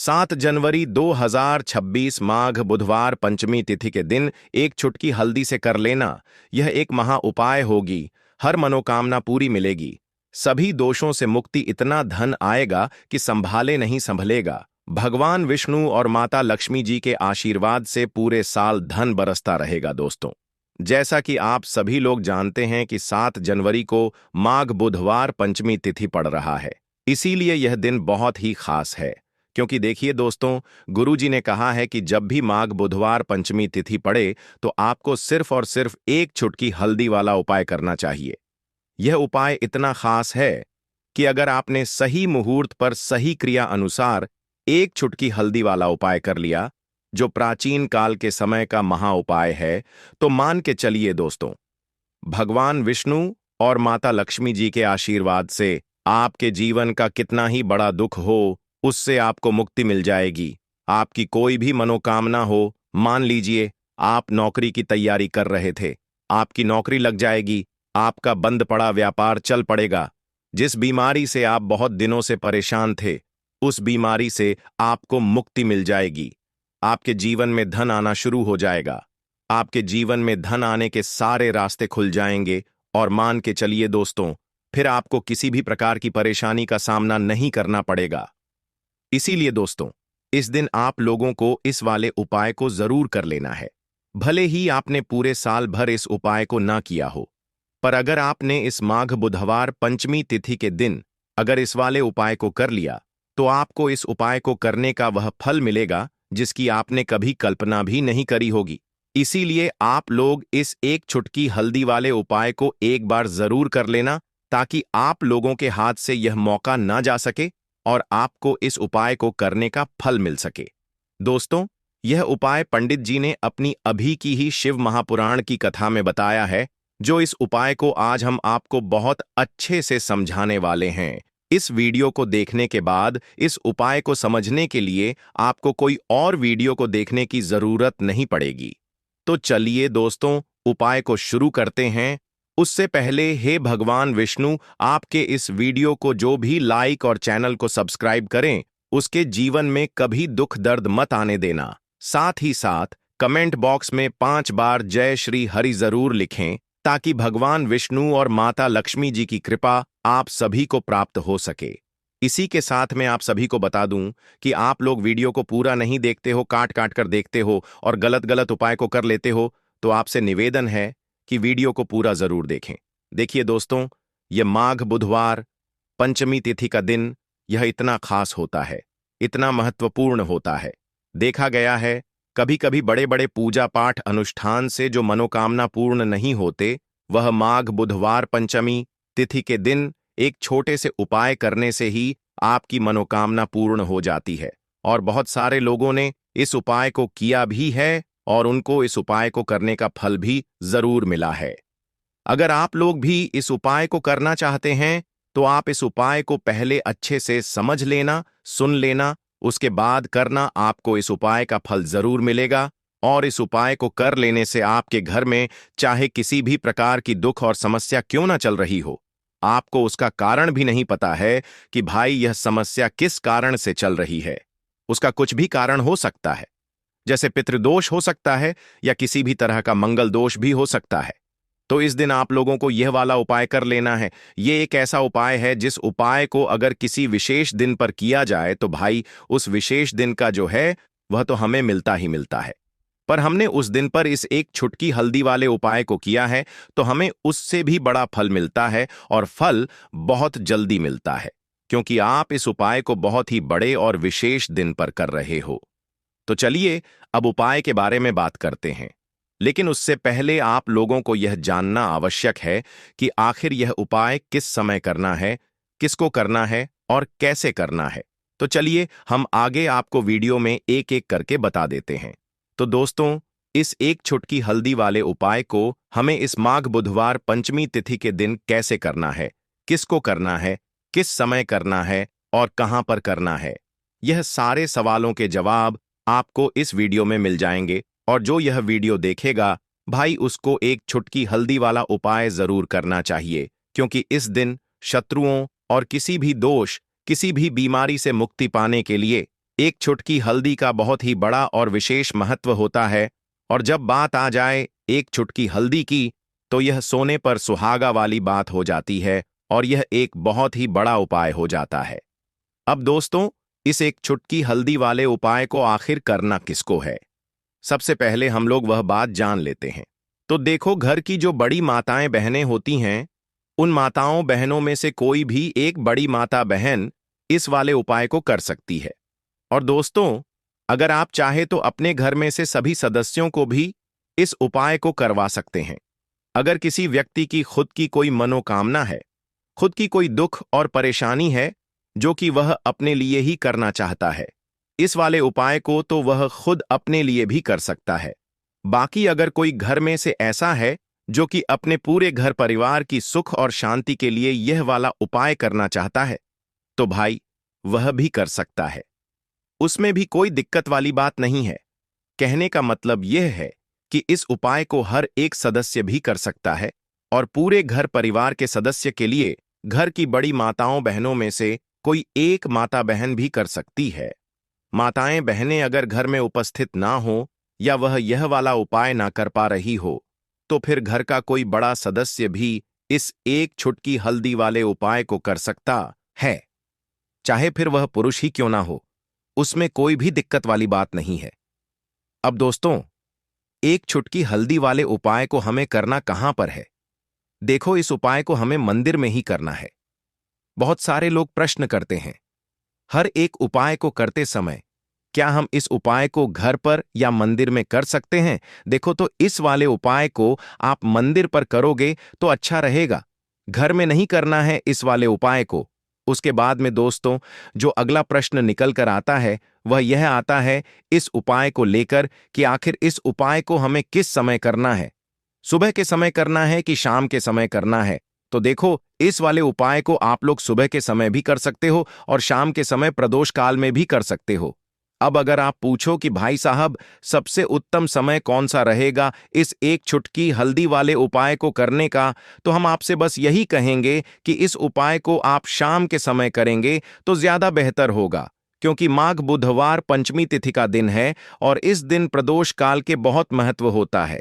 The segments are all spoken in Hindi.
7 जनवरी 2026 माघ बुधवार पंचमी तिथि के दिन एक चुटकी हल्दी से कर लेना, यह एक महा उपाय होगी। हर मनोकामना पूरी मिलेगी, सभी दोषों से मुक्ति, इतना धन आएगा कि संभाले नहीं संभलेगा। भगवान विष्णु और माता लक्ष्मी जी के आशीर्वाद से पूरे साल धन बरसता रहेगा। दोस्तों, जैसा कि आप सभी लोग जानते हैं कि 7 जनवरी को माघ बुधवार पंचमी तिथि पड़ रहा है, इसीलिए यह दिन बहुत ही खास है। क्योंकि देखिए दोस्तों, गुरुजी ने कहा है कि जब भी माघ बुधवार पंचमी तिथि पड़े तो आपको सिर्फ और सिर्फ एक चुटकी हल्दी वाला उपाय करना चाहिए। यह उपाय इतना खास है कि अगर आपने सही मुहूर्त पर सही क्रिया अनुसार एक चुटकी हल्दी वाला उपाय कर लिया, जो प्राचीन काल के समय का महा उपाय है, तो मान के चलिए दोस्तों, भगवान विष्णु और माता लक्ष्मी जी के आशीर्वाद से आपके जीवन का कितना ही बड़ा दुख हो, उससे आपको मुक्ति मिल जाएगी। आपकी कोई भी मनोकामना हो, मान लीजिए आप नौकरी की तैयारी कर रहे थे, आपकी नौकरी लग जाएगी, आपका बंद पड़ा व्यापार चल पड़ेगा। जिस बीमारी से आप बहुत दिनों से परेशान थे, उस बीमारी से आपको मुक्ति मिल जाएगी। आपके जीवन में धन आना शुरू हो जाएगा, आपके जीवन में धन आने के सारे रास्ते खुल जाएंगे। और मान के चलिए दोस्तों, फिर आपको किसी भी प्रकार की परेशानी का सामना नहीं करना पड़ेगा। इसीलिए दोस्तों, इस दिन आप लोगों को इस वाले उपाय को जरूर कर लेना है। भले ही आपने पूरे साल भर इस उपाय को ना किया हो, पर अगर आपने इस माघ बुधवार पंचमी तिथि के दिन अगर इस वाले उपाय को कर लिया, तो आपको इस उपाय को करने का वह फल मिलेगा जिसकी आपने कभी कल्पना भी नहीं करी होगी। इसीलिए आप लोग इस एक चुटकी हल्दी वाले उपाय को एक बार जरूर कर लेना, ताकि आप लोगों के हाथ से यह मौका ना जा सके और आपको इस उपाय को करने का फल मिल सके। दोस्तों, यह उपाय पंडित जी ने अपनी अभी की ही शिव महापुराण की कथा में बताया है, जो इस उपाय को आज हम आपको बहुत अच्छे से समझाने वाले हैं। इस वीडियो को देखने के बाद इस उपाय को समझने के लिए आपको कोई और वीडियो को देखने की जरूरत नहीं पड़ेगी। तो चलिए दोस्तों, उपाय को शुरू करते हैं। उससे पहले हे भगवान विष्णु, आपके इस वीडियो को जो भी लाइक और चैनल को सब्सक्राइब करें, उसके जीवन में कभी दुख दर्द मत आने देना। साथ ही साथ कमेंट बॉक्स में 5 बार जय श्री हरि जरूर लिखें, ताकि भगवान विष्णु और माता लक्ष्मी जी की कृपा आप सभी को प्राप्त हो सके। इसी के साथ मैं आप सभी को बता दूं कि आप लोग वीडियो को पूरा नहीं देखते हो, काट काट कर देखते हो और गलत गलत उपाय को कर लेते हो, तो आपसे निवेदन है कि वीडियो को पूरा जरूर देखें। देखिए दोस्तों, यह माघ बुधवार पंचमी तिथि का दिन यह इतना खास होता है, इतना महत्वपूर्ण होता है। देखा गया है, कभी कभी बड़े बड़े पूजा पाठ अनुष्ठान से जो मनोकामना पूर्ण नहीं होते, वह माघ बुधवार पंचमी तिथि के दिन एक छोटे से उपाय करने से ही आपकी मनोकामना पूर्ण हो जाती है। और बहुत सारे लोगों ने इस उपाय को किया भी है और उनको इस उपाय को करने का फल भी जरूर मिला है। अगर आप लोग भी इस उपाय को करना चाहते हैं, तो आप इस उपाय को पहले अच्छे से समझ लेना, सुन लेना, उसके बाद करना। आपको इस उपाय का फल जरूर मिलेगा और इस उपाय को कर लेने से आपके घर में चाहे किसी भी प्रकार की दुख और समस्या क्यों ना चल रही हो, आपको उसका कारण भी नहीं पता है कि भाई यह समस्या किस कारण से चल रही है। उसका कुछ भी कारण हो सकता है, जैसे पितृदोष हो सकता है या किसी भी तरह का मंगल दोष भी हो सकता है। तो इस दिन आप लोगों को यह वाला उपाय कर लेना है। यह एक ऐसा उपाय है जिस उपाय को अगर किसी विशेष दिन पर किया जाए, तो भाई उस विशेष दिन का जो है वह तो हमें मिलता ही मिलता है। पर हमने उस दिन पर इस एक चुटकी हल्दी वाले उपाय को किया है, तो हमें उससे भी बड़ा फल मिलता है और फल बहुत जल्दी मिलता है, क्योंकि आप इस उपाय को बहुत ही बड़े और विशेष दिन पर कर रहे हो। तो चलिए अब उपाय के बारे में बात करते हैं, लेकिन उससे पहले आप लोगों को यह जानना आवश्यक है कि आखिर यह उपाय किस समय करना है, किसको करना है और कैसे करना है। तो चलिए हम आगे आपको वीडियो में एक एक करके बता देते हैं। तो दोस्तों, इस एक चुटकी हल्दी वाले उपाय को हमें इस माघ बुधवार पंचमी तिथि के दिन कैसे करना है, किसको करना है, किस समय करना है और कहां पर करना है, यह सारे सवालों के जवाब आपको इस वीडियो में मिल जाएंगे। और जो यह वीडियो देखेगा भाई, उसको एक चुटकी हल्दी वाला उपाय जरूर करना चाहिए, क्योंकि इस दिन शत्रुओं और किसी भी दोष, किसी भी बीमारी से मुक्ति पाने के लिए एक चुटकी हल्दी का बहुत ही बड़ा और विशेष महत्व होता है, और जब बात आ जाए एक चुटकी हल्दी की, तो यह सोने पर सुहागा वाली बात हो जाती है और यह एक बहुत ही बड़ा उपाय हो जाता है। अब दोस्तों, इस एक चुटकी हल्दी वाले उपाय को आखिर करना किसको है? सबसे पहले हम लोग वह बात जान लेते हैं। तो देखो, घर की जो बड़ी माताएं बहनें होती हैं, उन माताओं बहनों में से कोई भी एक बड़ी माता बहन इस वाले उपाय को कर सकती है। और दोस्तों, अगर आप चाहे तो अपने घर में से सभी सदस्यों को भी इस उपाय को करवा सकते हैं। अगर किसी व्यक्ति की खुद की कोई मनोकामना है, खुद की कोई दुख और परेशानी है जो कि वह अपने लिए ही करना चाहता है, इस वाले उपाय को तो वह खुद अपने लिए भी कर सकता है। बाकी अगर कोई घर में से ऐसा है जो कि अपने पूरे घर परिवार की सुख और शांति के लिए यह वाला उपाय करना चाहता है, तो भाई वह भी कर सकता है। उसमें भी कोई दिक्कत वाली बात नहीं है। कहने का मतलब यह है कि इस उपाय को हर एक सदस्य भी कर सकता है, और पूरे घर परिवार के सदस्य के लिए घर की बड़ी माताओं बहनों में से कोई एक माता बहन भी कर सकती है। माताएं बहनें अगर घर में उपस्थित ना हो या वह यह वाला उपाय ना कर पा रही हो, तो फिर घर का कोई बड़ा सदस्य भी इस एक चुटकी हल्दी वाले उपाय को कर सकता है, चाहे फिर वह पुरुष ही क्यों ना हो। उसमें कोई भी दिक्कत वाली बात नहीं है। अब दोस्तों, एक चुटकी हल्दी वाले उपाय को हमें करना कहां पर है? देखो, इस उपाय को हमें मंदिर में ही करना है। बहुत सारे लोग प्रश्न करते हैं, हर एक उपाय को करते समय क्या हम इस उपाय को घर पर या मंदिर में कर सकते हैं? देखो, तो इस वाले उपाय को आप मंदिर पर करोगे तो अच्छा रहेगा। घर में नहीं करना है इस वाले उपाय को। उसके बाद में दोस्तों, जो अगला प्रश्न निकल कर आता है वह यह आता है इस उपाय को लेकर कि आखिर इस उपाय को हमें किस समय करना है? सुबह के समय करना है कि शाम के समय करना है? तो देखो, इस वाले उपाय को आप लोग सुबह के समय भी कर सकते हो और शाम के समय प्रदोष काल में भी कर सकते हो। अब अगर आप पूछो कि भाई साहब, सबसे उत्तम समय कौन सा रहेगा इस एक चुटकी हल्दी वाले उपाय को करने का, तो हम आपसे बस यही कहेंगे कि इस उपाय को आप शाम के समय करेंगे तो ज्यादा बेहतर होगा, क्योंकि माघ बुधवार पंचमी तिथि का दिन है और इस दिन प्रदोष काल के बहुत महत्व होता है।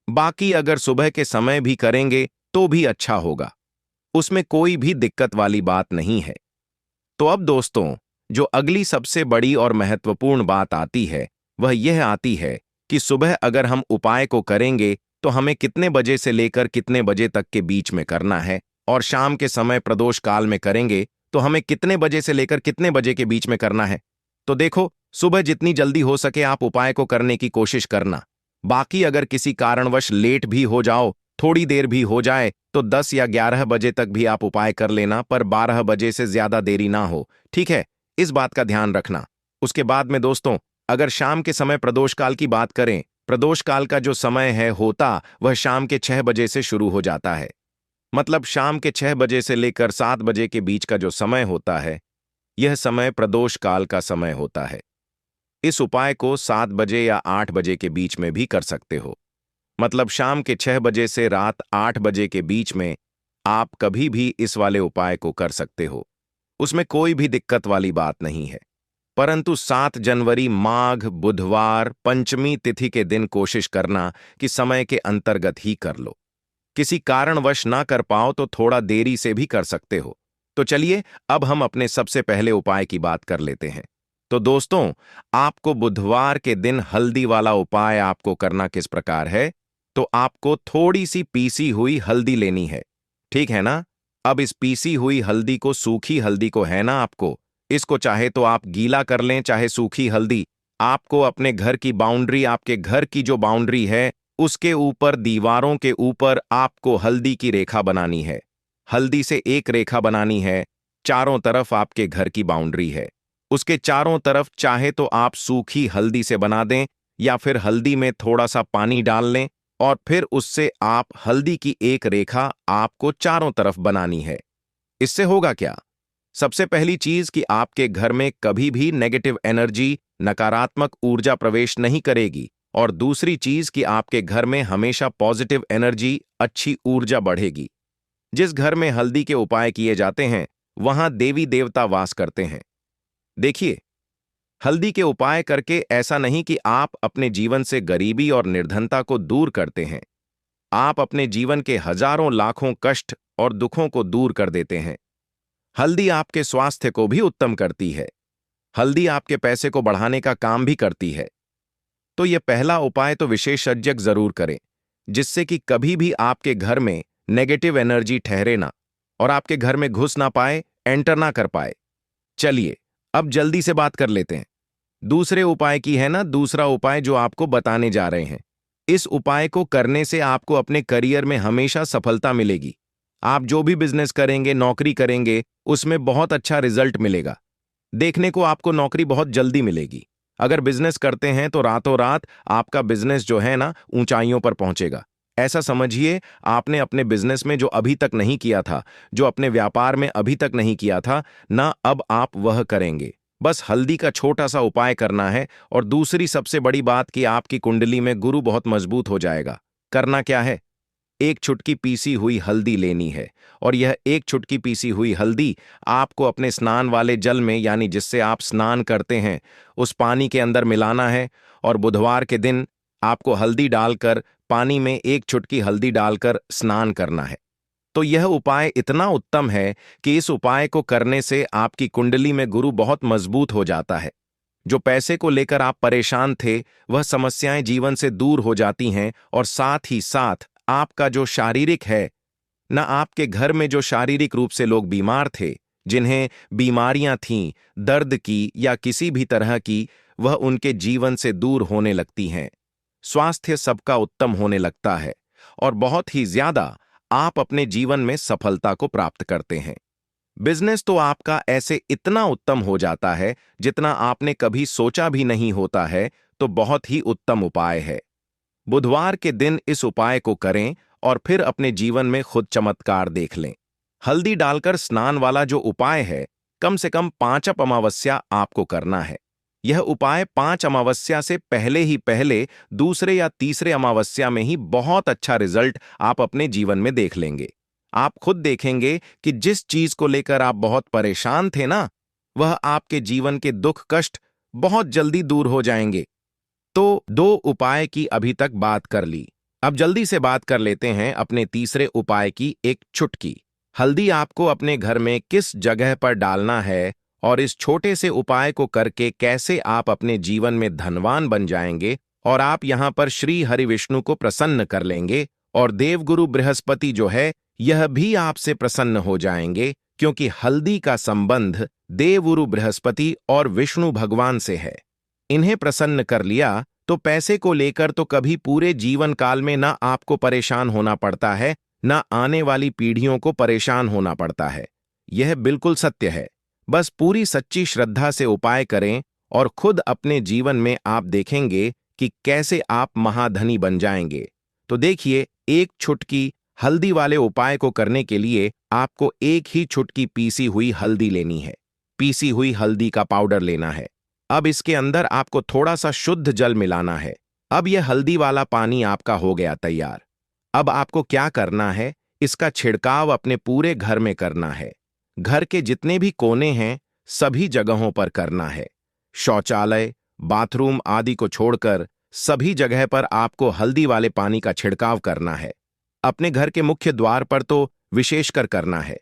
बाकी अगर सुबह के समय भी करेंगे तो भी अच्छा होगा, उसमें कोई भी दिक्कत वाली बात नहीं है। तो अब दोस्तों, जो अगली सबसे बड़ी और महत्वपूर्ण बात आती है वह यह आती है कि सुबह अगर हम उपाय को करेंगे तो हमें कितने बजे से लेकर कितने बजे तक के बीच में करना है, और शाम के समय प्रदोष काल में करेंगे तो हमें कितने बजे से लेकर कितने बजे के बीच में करना है। तो देखो, सुबह जितनी जल्दी हो सके आप उपाय को करने की कोशिश करना। बाकी अगर किसी कारणवश लेट भी हो जाओ, थोड़ी देर भी हो जाए, तो 10 या 11 बजे तक भी आप उपाय कर लेना, पर 12 बजे से ज्यादा देरी ना हो, ठीक है? इस बात का ध्यान रखना। उसके बाद में दोस्तों, अगर शाम के समय प्रदोष काल की बात करें, प्रदोष काल का जो समय है होता वह शाम के 6 बजे से शुरू हो जाता है। मतलब शाम के 6 बजे से लेकर 7 बजे के बीच का जो समय होता है, यह समय प्रदोष काल का समय होता है। इस उपाय को 7 बजे या 8 बजे के बीच में भी कर सकते हो। मतलब शाम के 6 बजे से रात 8 बजे के बीच में आप कभी भी इस वाले उपाय को कर सकते हो। उसमें कोई भी दिक्कत वाली बात नहीं है। परंतु 7 जनवरी माघ बुधवार पंचमी तिथि के दिन कोशिश करना कि समय के अंतर्गत ही कर लो। किसी कारणवश ना कर पाओ तो थोड़ा देरी से भी कर सकते हो। तो चलिए, अब हम अपने सबसे पहले उपाय की बात कर लेते हैं। तो दोस्तों, आपको बुधवार के दिन हल्दी वाला उपाय आपको करना किस प्रकार है? तो आपको थोड़ी सी पीसी हुई हल्दी लेनी है, ठीक है ना? अब इस पीसी हुई हल्दी को, सूखी हल्दी को है ना आपको, इसको चाहे तो आप गीला कर लें चाहे सूखी हल्दी। आपको अपने घर की बाउंड्री, आपके घर की जो बाउंड्री है उसके ऊपर, दीवारों के ऊपर आपको हल्दी की रेखा बनानी है। हल्दी से एक रेखा बनानी है, चारों तरफ आपके घर की बाउंड्री है। उसके चारों तरफ चाहे तो आप सूखी हल्दी से बना दें या फिर हल्दी में थोड़ा सा पानी डाल लें, और फिर उससे आप हल्दी की एक रेखा आपको चारों तरफ बनानी है। इससे होगा क्या? सबसे पहली चीज कि आपके घर में कभी भी नेगेटिव एनर्जी, नकारात्मक ऊर्जा प्रवेश नहीं करेगी, और दूसरी चीज कि आपके घर में हमेशा पॉजिटिव एनर्जी, अच्छी ऊर्जा बढ़ेगी। जिस घर में हल्दी के उपाय किए जाते हैं वहां देवी देवता वास करते हैं। देखिए, हल्दी के उपाय करके ऐसा नहीं कि आप अपने जीवन से गरीबी और निर्धनता को दूर करते हैं, आप अपने जीवन के हजारों लाखों कष्ट और दुखों को दूर कर देते हैं। हल्दी आपके स्वास्थ्य को भी उत्तम करती है। हल्दी आपके पैसे को बढ़ाने का काम भी करती है। तो यह पहला उपाय तो विशेषज्ञ जरूर करें, जिससे कि कभी भी आपके घर में नेगेटिव एनर्जी ठहरे ना और आपके घर में घुस ना पाए, एंटर ना कर पाए। चलिए अब जल्दी से बात कर लेते हैं दूसरे उपाय की, है ना। दूसरा उपाय जो आपको बताने जा रहे हैं, इस उपाय को करने से आपको अपने करियर में हमेशा सफलता मिलेगी। आप जो भी बिजनेस करेंगे, नौकरी करेंगे, उसमें बहुत अच्छा रिजल्ट मिलेगा। देखने को आपको नौकरी बहुत जल्दी मिलेगी। अगर बिजनेस करते हैं तो रातों रात आपका बिजनेस जो है ना ऊंचाइयों पर पहुंचेगा। ऐसा समझिए, आपने अपने बिजनेस में जो अभी तक नहीं किया था, जो अपने व्यापार में अभी तक नहीं किया था ना, अब आप वह करेंगे। बस हल्दी का छोटा सा उपाय करना है। और दूसरी सबसे बड़ी बात कि आपकी कुंडली में गुरु बहुत मजबूत हो जाएगा। करना क्या है, एक चुटकी पीसी हुई हल्दी लेनी है और यह एक चुटकी पीसी हुई हल्दी आपको अपने स्नान वाले जल में, यानी जिससे आप स्नान करते हैं, उस पानी के अंदर मिलाना है। और बुधवार के दिन आपको हल्दी डालकर, पानी में एक चुटकी हल्दी डालकर स्नान करना है। तो यह उपाय इतना उत्तम है कि इस उपाय को करने से आपकी कुंडली में गुरु बहुत मजबूत हो जाता है। जो पैसे को लेकर आप परेशान थे, वह समस्याएं जीवन से दूर हो जाती हैं। और साथ ही साथ आपका जो शारीरिक है ना, आपके घर में जो शारीरिक रूप से लोग बीमार थे, जिन्हें बीमारियां थीं, दर्द की या किसी भी तरह की, वह उनके जीवन से दूर होने लगती हैं। स्वास्थ्य सबका उत्तम होने लगता है और बहुत ही ज्यादा आप अपने जीवन में सफलता को प्राप्त करते हैं। बिजनेस तो आपका ऐसे इतना उत्तम हो जाता है जितना आपने कभी सोचा भी नहीं होता है। तो बहुत ही उत्तम उपाय है। बुधवार के दिन इस उपाय को करें और फिर अपने जीवन में खुद चमत्कार देख लें। हल्दी डालकर स्नान वाला जो उपाय है, कम से कम 5 अमावस्या आपको करना है। यह उपाय 5 अमावस्या से पहले ही पहले दूसरे या तीसरे अमावस्या में ही बहुत अच्छा रिजल्ट आप अपने जीवन में देख लेंगे। आप खुद देखेंगे कि जिस चीज को लेकर आप बहुत परेशान थे ना, वह आपके जीवन के दुख कष्ट बहुत जल्दी दूर हो जाएंगे। तो 2 उपाय की अभी तक बात कर ली। अब जल्दी से बात कर लेते हैं अपने तीसरे उपाय की, एक चुटकी। हल्दी आपको अपने घर में किस जगह पर डालना है और इस छोटे से उपाय को करके कैसे आप अपने जीवन में धनवान बन जाएंगे और आप यहां पर श्री हरि विष्णु को प्रसन्न कर लेंगे। और देवगुरु बृहस्पति जो है, यह भी आपसे प्रसन्न हो जाएंगे, क्योंकि हल्दी का संबंध देवगुरु बृहस्पति और विष्णु भगवान से है। इन्हें प्रसन्न कर लिया तो पैसे को लेकर तो कभी पूरे जीवन काल में ना आपको परेशान होना पड़ता है, ना आने वाली पीढ़ियों को परेशान होना पड़ता है। यह बिल्कुल सत्य है। बस पूरी सच्ची श्रद्धा से उपाय करें और खुद अपने जीवन में आप देखेंगे कि कैसे आप महाधनी बन जाएंगे। तो देखिए, एक चुटकी हल्दी वाले उपाय को करने के लिए आपको एक ही चुटकी पीसी हुई हल्दी लेनी है। पीसी हुई हल्दी का पाउडर लेना है। अब इसके अंदर आपको थोड़ा सा शुद्ध जल मिलाना है। अब यह हल्दी वाला पानी आपका हो गया तैयार। अब आपको क्या करना है, इसका छिड़काव अपने पूरे घर में करना है। घर के जितने भी कोने हैं, सभी जगहों पर करना है। शौचालय, बाथरूम आदि को छोड़कर सभी जगह पर आपको हल्दी वाले पानी का छिड़काव करना है। अपने घर के मुख्य द्वार पर तो विशेषकर करना है।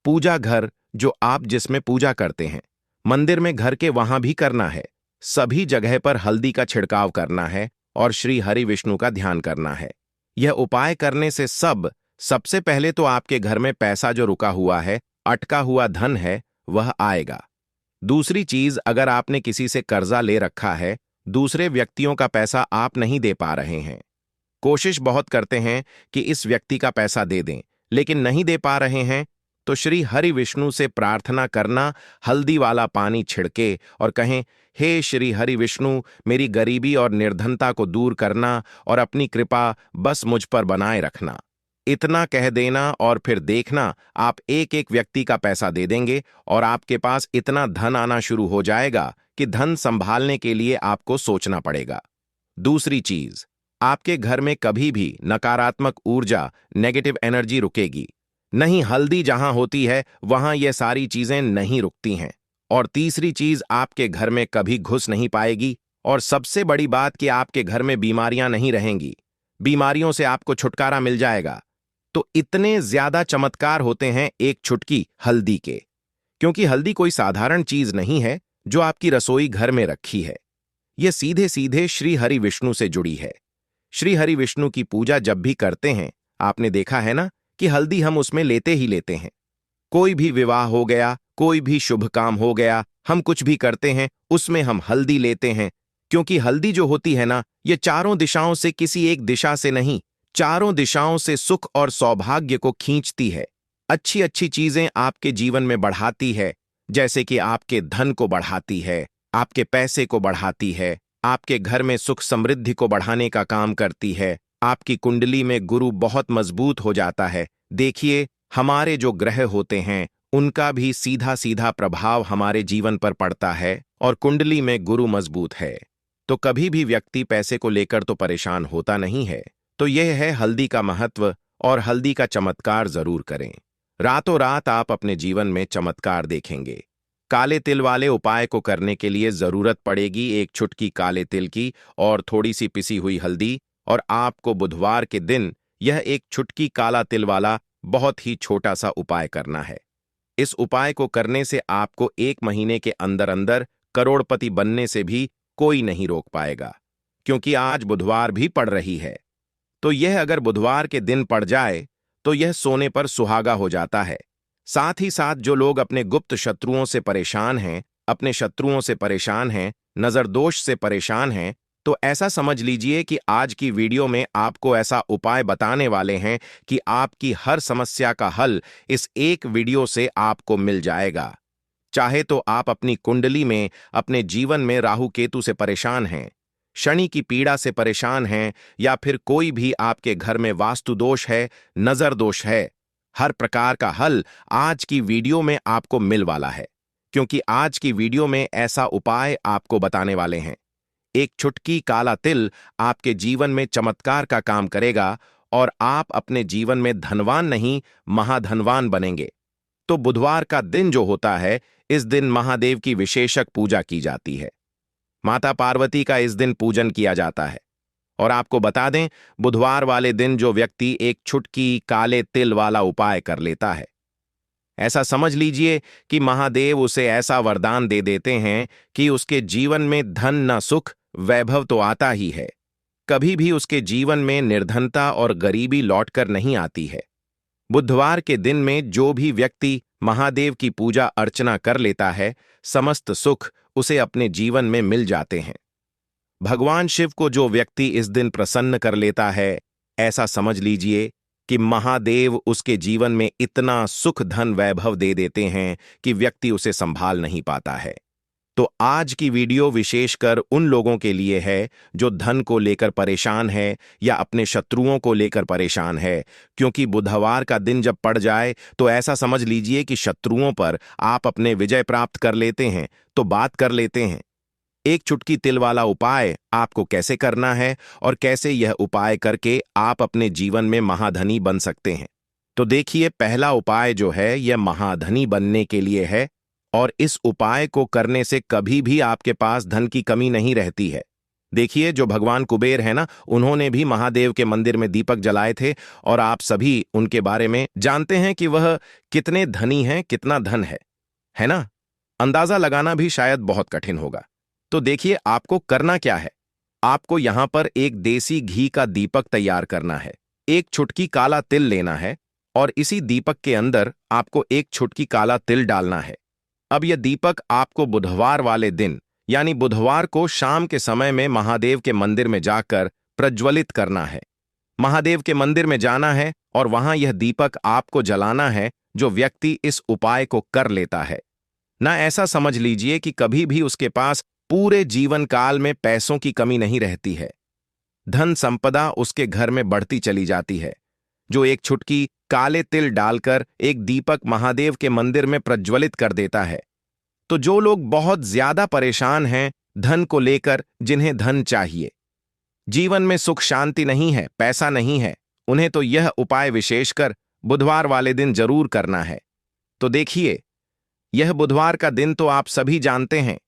पूजा घर जो आप जिसमें पूजा करते हैं, मंदिर में घर के वहां भी करना है। सभी जगह पर हल्दी का छिड़काव करना है और श्री हरि विष्णु का ध्यान करना है। यह उपाय करने से सबसे पहले तो आपके घर में पैसा जो रुका हुआ है, अटका हुआ धन है, वह आएगा। दूसरी चीज, अगर आपने किसी से कर्जा ले रखा है, दूसरे व्यक्तियों का पैसा आप नहीं दे पा रहे हैं, कोशिश बहुत करते हैं कि इस व्यक्ति का पैसा दे दें, लेकिन नहीं दे पा रहे हैं, तो श्री हरि विष्णु से प्रार्थना करना, हल्दी वाला पानी छिड़के और कहें, हे श्री हरि विष्णु, मेरी गरीबी और निर्धनता को दूर करना और अपनी कृपा बस मुझ पर बनाए रखना। इतना कह देना और फिर देखना, आप एक एक व्यक्ति का पैसा दे देंगे और आपके पास इतना धन आना शुरू हो जाएगा कि धन संभालने के लिए आपको सोचना पड़ेगा। दूसरी चीज, आपके घर में कभी भी नकारात्मक ऊर्जा, नेगेटिव एनर्जी रुकेगी नहीं। हल्दी जहां होती है, वहां ये सारी चीजें नहीं रुकती हैं और तीसरी चीज, आपके घर में कभी घुस नहीं पाएगी। और सबसे बड़ी बात कि आपके घर में बीमारियां नहीं रहेंगी, बीमारियों से आपको छुटकारा मिल जाएगा। तो इतने ज्यादा चमत्कार होते हैं एक चुटकी हल्दी के, क्योंकि हल्दी कोई साधारण चीज नहीं है जो आपकी रसोई घर में रखी है। यह सीधे सीधे श्री हरि विष्णु से जुड़ी है। श्री हरि विष्णु की पूजा जब भी करते हैं, आपने देखा है ना कि हल्दी हम उसमें लेते ही लेते हैं। कोई भी विवाह हो गया, कोई भी शुभ काम हो गया, हम कुछ भी करते हैं उसमें हम हल्दी लेते हैं। क्योंकि हल्दी जो होती है ना, ये चारों दिशाओं से, किसी एक दिशा से नहीं, चारों दिशाओं से सुख और सौभाग्य को खींचती है। अच्छी अच्छी चीजें आपके जीवन में बढ़ाती है, जैसे कि आपके धन को बढ़ाती है, आपके पैसे को बढ़ाती है, आपके घर में सुख समृद्धि को बढ़ाने का काम करती है। आपकी कुंडली में गुरु बहुत मजबूत हो जाता है। देखिए, हमारे जो ग्रह होते हैं उनका भी सीधा सीधा प्रभाव हमारे जीवन पर पड़ता है, और कुंडली में गुरु मजबूत है तो कभी भी व्यक्ति पैसे को लेकर तो परेशान होता नहीं है। तो यह है हल्दी का महत्व, और हल्दी का चमत्कार जरूर करें। रातों रात आप अपने जीवन में चमत्कार देखेंगे। काले तिल वाले उपाय को करने के लिए जरूरत पड़ेगी एक चुटकी काले तिल की और थोड़ी सी पिसी हुई हल्दी, और आपको बुधवार के दिन यह एक चुटकी काला तिल वाला बहुत ही छोटा सा उपाय करना है। इस उपाय को करने से आपको 1 महीने के अंदर अंदर करोड़पति बनने से भी कोई नहीं रोक पाएगा, क्योंकि आज बुधवार भी पड़ रही है। तो यह अगर बुधवार के दिन पड़ जाए तो यह सोने पर सुहागा हो जाता है। साथ ही साथ जो लोग अपने गुप्त शत्रुओं से परेशान हैं, अपने शत्रुओं से परेशान हैं, नजर दोष से परेशान हैं, तो ऐसा समझ लीजिए कि आज की वीडियो में आपको ऐसा उपाय बताने वाले हैं कि आपकी हर समस्या का हल इस एक वीडियो से आपको मिल जाएगा। चाहे तो आप अपनी कुंडली में, अपने जीवन में राहु केतु से परेशान हैं, शनि की पीड़ा से परेशान हैं, या फिर कोई भी आपके घर में वास्तु दोष है, नजर दोष है, हर प्रकार का हल आज की वीडियो में आपको मिल वाला है। क्योंकि आज की वीडियो में ऐसा उपाय आपको बताने वाले हैं। एक चुटकी काला तिल आपके जीवन में चमत्कार का काम करेगा, और आप अपने जीवन में धनवान नहीं, महाधनवान बनेंगे। तो बुधवार का दिन जो होता है, इस दिन महादेव की विशेषक पूजा की जाती है। माता पार्वती का इस दिन पूजन किया जाता है। और आपको बता दें, बुधवार वाले दिन जो व्यक्ति एक चुटकी काले तिल वाला उपाय कर लेता है, ऐसा समझ लीजिए कि महादेव उसे ऐसा वरदान दे देते हैं कि उसके जीवन में धन न सुख वैभव तो आता ही है, कभी भी उसके जीवन में निर्धनता और गरीबी लौटकर नहीं आती है। बुधवार के दिन में जो भी व्यक्ति महादेव की पूजा अर्चना कर लेता है, समस्त सुख उसे अपने जीवन में मिल जाते हैं। भगवान शिव को जो व्यक्ति इस दिन प्रसन्न कर लेता है, ऐसा समझ लीजिए कि महादेव उसके जीवन में इतना सुख धन वैभव दे देते हैं कि व्यक्ति उसे संभाल नहीं पाता है। तो आज की वीडियो विशेषकर उन लोगों के लिए है जो धन को लेकर परेशान है या अपने शत्रुओं को लेकर परेशान है, क्योंकि बुधवार का दिन जब पड़ जाए तो ऐसा समझ लीजिए कि शत्रुओं पर आप अपने विजय प्राप्त कर लेते हैं। तो बात कर लेते हैं एक चुटकी तिल वाला उपाय आपको कैसे करना है, और कैसे यह उपाय करके आप अपने जीवन में महाधनी बन सकते हैं। तो देखिए, पहला उपाय जो है यह महाधनी बनने के लिए है, और इस उपाय को करने से कभी भी आपके पास धन की कमी नहीं रहती है। देखिए, जो भगवान कुबेर है ना, उन्होंने भी महादेव के मंदिर में दीपक जलाए थे, और आप सभी उनके बारे में जानते हैं कि वह कितने धनी हैं, कितना धन है ना? अंदाजा लगाना भी शायद बहुत कठिन होगा। तो देखिए, आपको करना क्या है। आपको यहां पर एक देसी घी का दीपक तैयार करना है, एक चुटकी काला तिल लेना है, और इसी दीपक के अंदर आपको एक चुटकी काला तिल डालना है। अब यह दीपक आपको बुधवार वाले दिन, यानी बुधवार को शाम के समय में महादेव के मंदिर में जाकर प्रज्वलित करना है। महादेव के मंदिर में जाना है और वहां यह दीपक आपको जलाना है। जो व्यक्ति इस उपाय को कर लेता है ना, ऐसा समझ लीजिए कि कभी भी उसके पास पूरे जीवन काल में पैसों की कमी नहीं रहती है। धन संपदा उसके घर में बढ़ती चली जाती है। जो एक चुटकी काले तिल डालकर एक दीपक महादेव के मंदिर में प्रज्वलित कर देता है, तो जो लोग बहुत ज्यादा परेशान हैं धन को लेकर, जिन्हें धन चाहिए, जीवन में सुख शांति नहीं है, पैसा नहीं है, उन्हें तो यह उपाय विशेषकर बुधवार वाले दिन जरूर करना है। तो देखिए, यह बुधवार का दिन तो आप सभी जानते हैं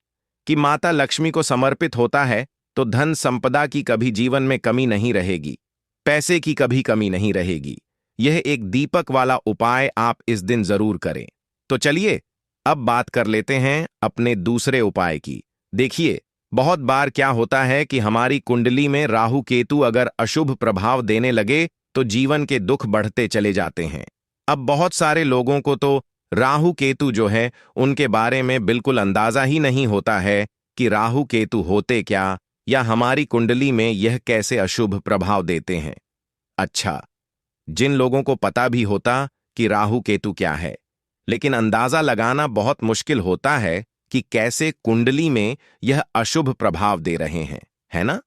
कि माता लक्ष्मी को समर्पित होता है, तो धन संपदा की कभी जीवन में कमी नहीं रहेगी, पैसे की कभी कमी नहीं रहेगी। यह एक दीपक वाला उपाय आप इस दिन जरूर करें। तो चलिए अब बात कर लेते हैं अपने दूसरे उपाय की। देखिए, बहुत बार क्या होता है कि हमारी कुंडली में राहु केतु अगर अशुभ प्रभाव देने लगे तो जीवन के दुख बढ़ते चले जाते हैं। अब बहुत सारे लोगों को तो राहु केतु जो है उनके बारे में बिल्कुल अंदाजा ही नहीं होता है कि राहु केतु होते क्या, या हमारी कुंडली में यह कैसे अशुभ प्रभाव देते हैं। अच्छा, जिन लोगों को पता भी होता कि राहु केतु क्या है, लेकिन अंदाजा लगाना बहुत मुश्किल होता है कि कैसे कुंडली में यह अशुभ प्रभाव दे रहे हैं, है ना?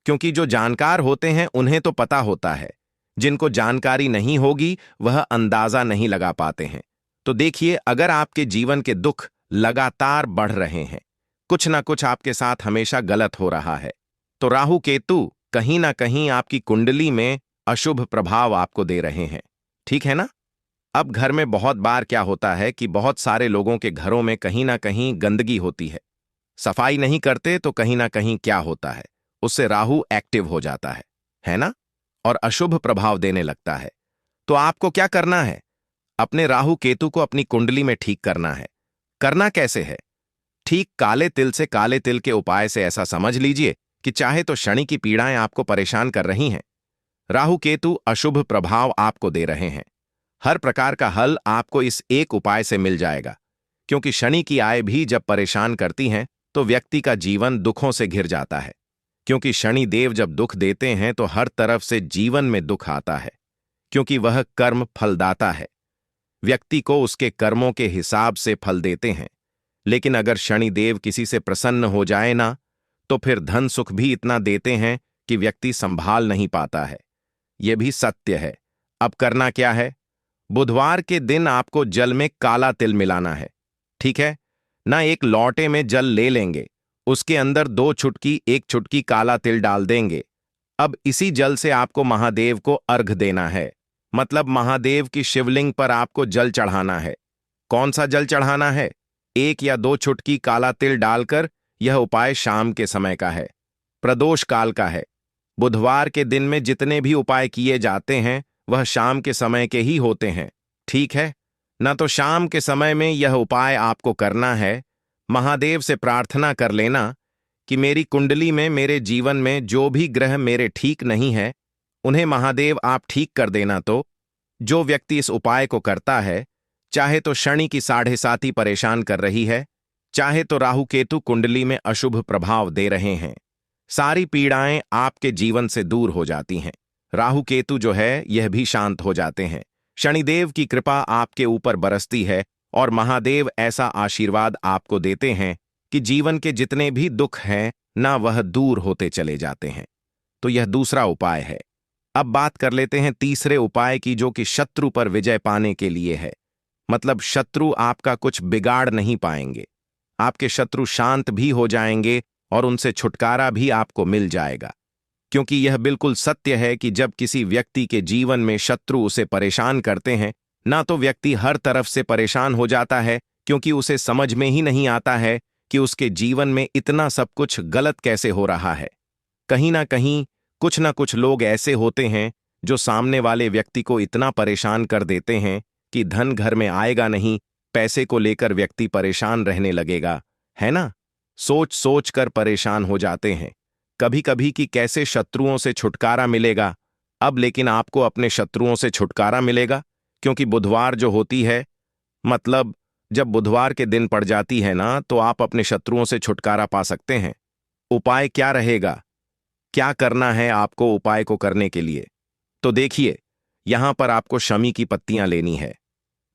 क्योंकि जो जानकार होते हैं उन्हें तो पता होता है, जिनको जानकारी नहीं होगी वह अंदाजा नहीं लगा पाते हैं। तो देखिए, अगर आपके जीवन के दुख लगातार बढ़ रहे हैं, कुछ ना कुछ आपके साथ हमेशा गलत हो रहा है, तो राहु केतु कहीं ना कहीं आपकी कुंडली में अशुभ प्रभाव आपको दे रहे हैं। ठीक है ना? अब घर में बहुत बार क्या होता है कि बहुत सारे लोगों के घरों में कहीं ना कहीं गंदगी होती है, सफाई नहीं करते तो कहीं ना कहीं क्या होता है, उससे राहु एक्टिव हो जाता है ना? और अशुभ प्रभाव देने लगता है। तो आपको क्या करना है? अपने राहु केतु को अपनी कुंडली में ठीक करना है। करना कैसे है? ठीक काले तिल से, काले तिल के उपाय से ऐसा समझ लीजिए कि चाहे तो शनि की पीड़ाएं आपको परेशान कर रही हैं, राहु केतु अशुभ प्रभाव आपको दे रहे हैं, हर प्रकार का हल आपको इस एक उपाय से मिल जाएगा। क्योंकि शनि की आय भी जब परेशान करती हैं तो व्यक्ति का जीवन दुखों से घिर जाता है। क्योंकि शनि देव जब दुख देते हैं तो हर तरफ से जीवन में दुख आता है, क्योंकि वह कर्म फलदाता है। व्यक्ति को उसके कर्मों के हिसाब से फल देते हैं। लेकिन अगर शनि देव किसी से प्रसन्न हो जाए ना, तो फिर धन सुख भी इतना देते हैं कि व्यक्ति संभाल नहीं पाता है। यह भी सत्य है। अब करना क्या है? बुधवार के दिन आपको जल में काला तिल मिलाना है। ठीक है ना? एक लौटे में जल ले लेंगे, उसके अंदर 2 चुटकी 1 चुटकी काला तिल डाल देंगे। अब इसी जल से आपको महादेव को अर्घ देना है, मतलब महादेव की शिवलिंग पर आपको जल चढ़ाना है। कौन सा जल चढ़ाना है? 1 या 2 चुटकी काला तिल डालकर। यह उपाय शाम के समय का है, प्रदोष काल का है। बुधवार के दिन में जितने भी उपाय किए जाते हैं वह शाम के समय के ही होते हैं। ठीक है ना? तो शाम के समय में यह उपाय आपको करना है। महादेव से प्रार्थना कर लेना कि मेरी कुंडली में, मेरे जीवन में जो भी ग्रह मेरे ठीक नहीं है उन्हें महादेव आप ठीक कर देना। तो जो व्यक्ति इस उपाय को करता है, चाहे तो शनि की 7.5 परेशान कर रही है, चाहे तो राहु केतु कुंडली में अशुभ प्रभाव दे रहे हैं, सारी पीड़ाएं आपके जीवन से दूर हो जाती हैं। राहु केतु जो है यह भी शांत हो जाते हैं। शनिदेव की कृपा आपके ऊपर बरसती है और महादेव ऐसा आशीर्वाद आपको देते हैं कि जीवन के जितने भी दुख हैं ना, वह दूर होते चले जाते हैं। तो यह दूसरा उपाय है। अब बात कर लेते हैं तीसरे उपाय की, जो कि शत्रु पर विजय पाने के लिए है। मतलब शत्रु आपका कुछ बिगाड़ नहीं पाएंगे, आपके शत्रु शांत भी हो जाएंगे और उनसे छुटकारा भी आपको मिल जाएगा। क्योंकि यह बिल्कुल सत्य है कि जब किसी व्यक्ति के जीवन में शत्रु उसे परेशान करते हैं ना, तो व्यक्ति हर तरफ से परेशान हो जाता है, क्योंकि उसे समझ में ही नहीं आता है कि उसके जीवन में इतना सब कुछ गलत कैसे हो रहा है। कहीं ना कुछ लोग ऐसे होते हैं जो सामने वाले व्यक्ति को इतना परेशान कर देते हैं कि धन घर में आएगा नहीं, पैसे को लेकर व्यक्ति परेशान रहने लगेगा, है ना? सोच सोच कर परेशान हो जाते हैं कभी कभी कि कैसे शत्रुओं से छुटकारा मिलेगा। अब लेकिन आपको अपने शत्रुओं से छुटकारा मिलेगा, क्योंकि बुधवार जो होती है, मतलब जब बुधवार के दिन पड़ जाती है ना, तो आप अपने शत्रुओं से छुटकारा पा सकते हैं। उपाय क्या रहेगा? क्या करना है आपको उपाय को करने के लिए? तो देखिए, यहां पर आपको शमी की पत्तियां लेनी है।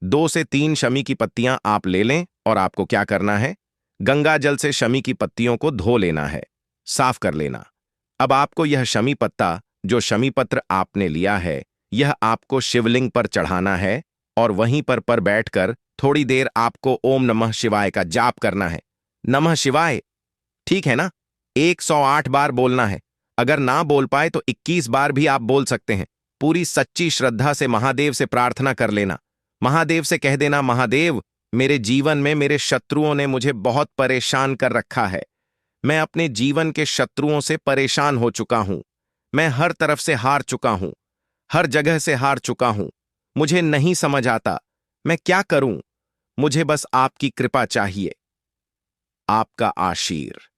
2 से 3 शमी की पत्तियां आप ले लें और आपको क्या करना है? गंगा जल से शमी की पत्तियों को धो लेना है, साफ कर लेना। अब आपको यह शमी पत्ता, जो शमी पत्र आपने लिया है, यह आपको शिवलिंग पर चढ़ाना है और वहीं पर बैठकर थोड़ी देर आपको ओम नमः शिवाय का जाप करना है। नमः शिवाय, ठीक है ना? 108 बार बोलना है। अगर ना बोल पाए तो 21 बार भी आप बोल सकते हैं। पूरी सच्ची श्रद्धा से महादेव से प्रार्थना कर लेना। महादेव से कह देना, महादेव मेरे जीवन में मेरे शत्रुओं ने मुझे बहुत परेशान कर रखा है। मैं अपने जीवन के शत्रुओं से परेशान हो चुका हूं। मैं हर तरफ से हार चुका हूं। हर जगह से हार चुका हूं। मुझे नहीं समझ आता मैं क्या करूं। मुझे बस आपकी कृपा चाहिए। आपका आशीर।